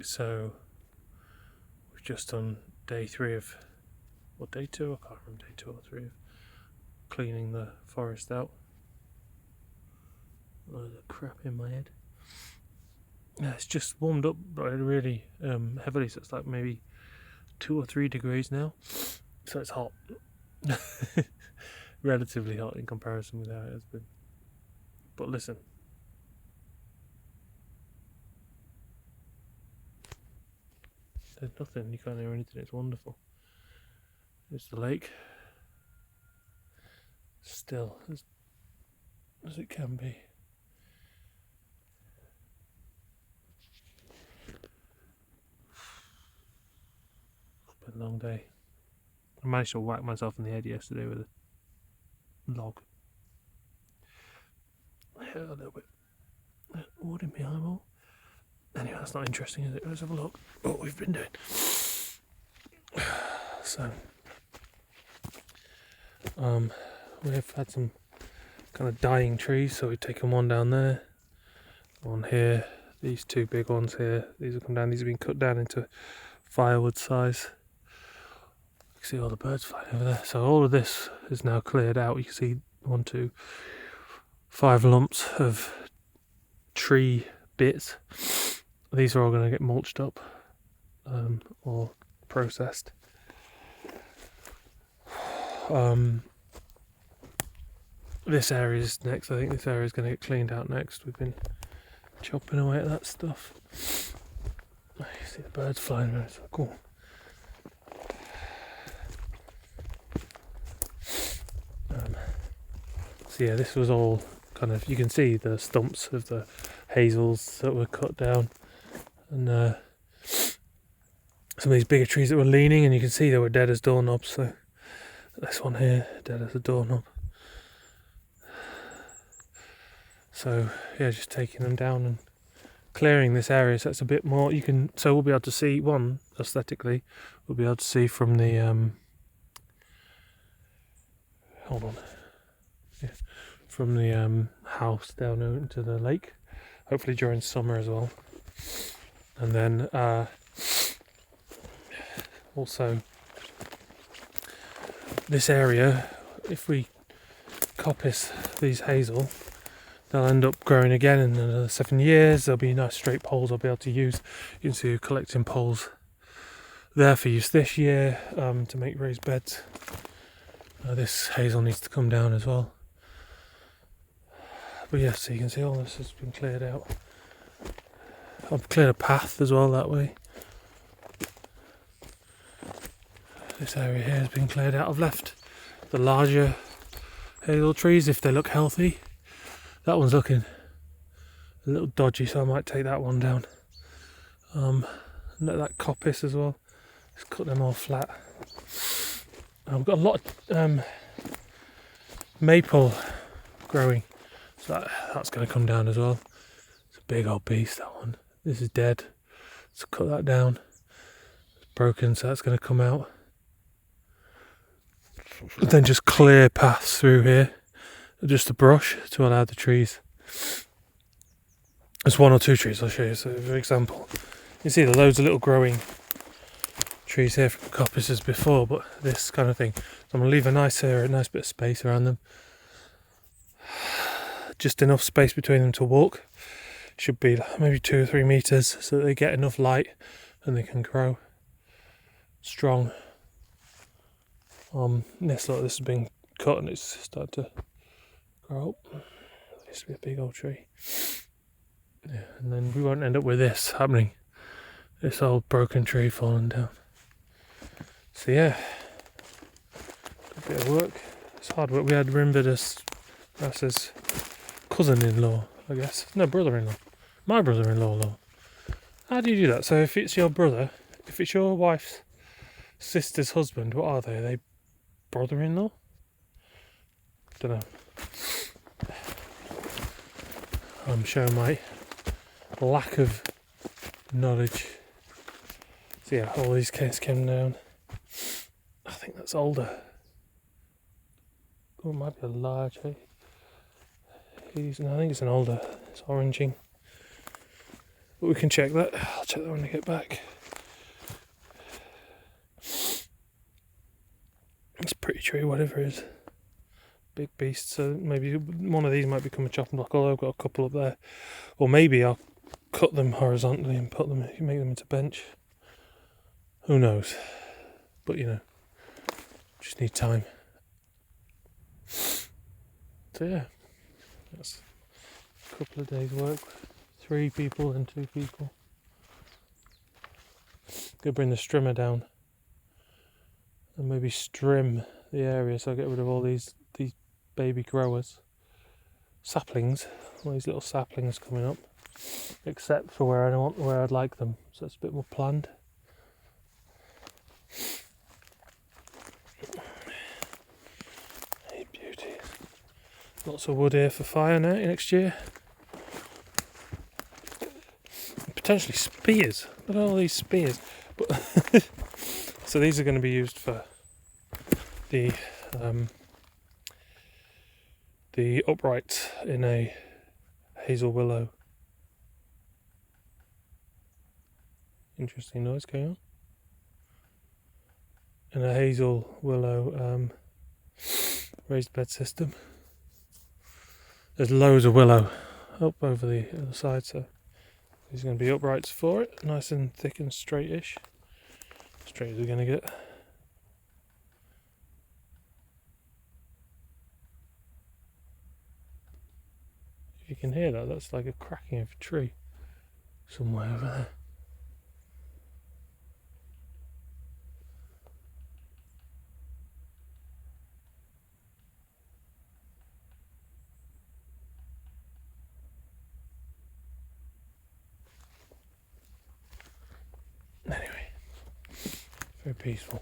So we've just done day 3 of, or day 2, I can't remember, day 2 or 3 of cleaning the forest out. Loads of crap in my head. Yeah, it's just warmed up really heavily, so it's like maybe 2 or 3 degrees now. So it's hot. Relatively hot in comparison with how it has been. But listen. There's nothing, you can't hear anything, it's wonderful. It's the lake. Still as it can be. It's been a long day. I managed to whack myself in the head yesterday with a log. I hurt a little bit. Wood in my eyeball. Anyway, that's not interesting, is it? Let's have a look what we've been doing. So, we've had some kind of dying trees, so we've taken one down there, one here, these 2 big ones here. These have come down. These have been cut down into firewood size. You can see all the birds flying over there. So all of this is now cleared out. You can see 1, 2, 5 lumps of tree bits. These are all going to get mulched up or processed. This area is next. I think this area is going to get cleaned out next. We've been chopping away at that stuff. You see the birds flying around. It's so cool. So yeah, this was all kind of, you can see the stumps of the hazels that were cut down, and some of these bigger trees that were leaning, and you can see they were dead as doorknobs. So this one here, dead as a doorknob. So yeah, just taking them down and clearing this area so it's a bit more, so we'll be able to see, one, aesthetically, we'll be able to see from the from the house down into the lake, hopefully during summer as well. And then also this area, if we coppice these hazel, they'll end up growing again in another 7 years. There'll be nice straight poles I'll be able to use. You can see we're collecting poles there for use this year to make raised beds. This hazel needs to come down as well. But yes, so you can see all this has been cleared out. I've cleared a path as well that way. This area here has been cleared out. I've left the larger hazel trees if they look healthy. That one's looking a little dodgy, so I might take that one down. Let that coppice as well. Just cut them all flat. I've got a lot of maple growing, so that's going to come down as well. It's a big old beast, that one. This is dead. Let's cut that down. It's broken, so that's going to come out. And then just clear paths through here. Just a brush to allow the trees. There's 1 or 2 trees I'll show you. So for example, you see the loads of little growing trees here from coppices before, but this kind of thing. So I'm going to leave a nice bit of space around them. Just enough space between them to walk. Should be maybe 2 or 3 meters, so that they get enough light and they can grow strong. This has been cut and it's started to grow up. It used to be a big old tree. Yeah, and then we won't end up with this happening. This old broken tree falling down. So yeah, a bit of work. It's hard work. We had Rimvidus, that's his cousin-in-law, I guess. No, brother-in-law. My brother-in-law. How do you do that? So if it's your brother, if it's your wife's sister's husband, what are they? Are they brother-in-law? Don't know. I'm showing my lack of knowledge. So yeah, all these canes came down. I think that's older. Oh, it might be a large. No, I think it's an older. It's oranging. But we can check that. I'll check that when I get back. It's a pretty tree, whatever it is. Big beast, so maybe one of these might become a chopping block, although I've got a couple up there. Or maybe I'll cut them horizontally and put them, make them into bench. Who knows? But you know, just need time. So yeah, that's a couple of days work. 3 people and 2 people. Gonna bring the strimmer down and maybe strim the area so I get rid of all these baby growers. Saplings, all these little saplings coming up. Except for where I'd like them. So it's a bit more planned. Hey beauties. Lots of wood here for fire next year. Potentially spears. Look at all these spears. But so these are going to be used for the uprights in a hazel willow. Interesting noise going on. In a hazel willow raised bed system. There's loads of willow up over the other side, so these are going to be uprights for it, nice and thick and straightish. Straight as we're going to get. If you can hear that, that's like a cracking of a tree somewhere over there. Anyway, very peaceful.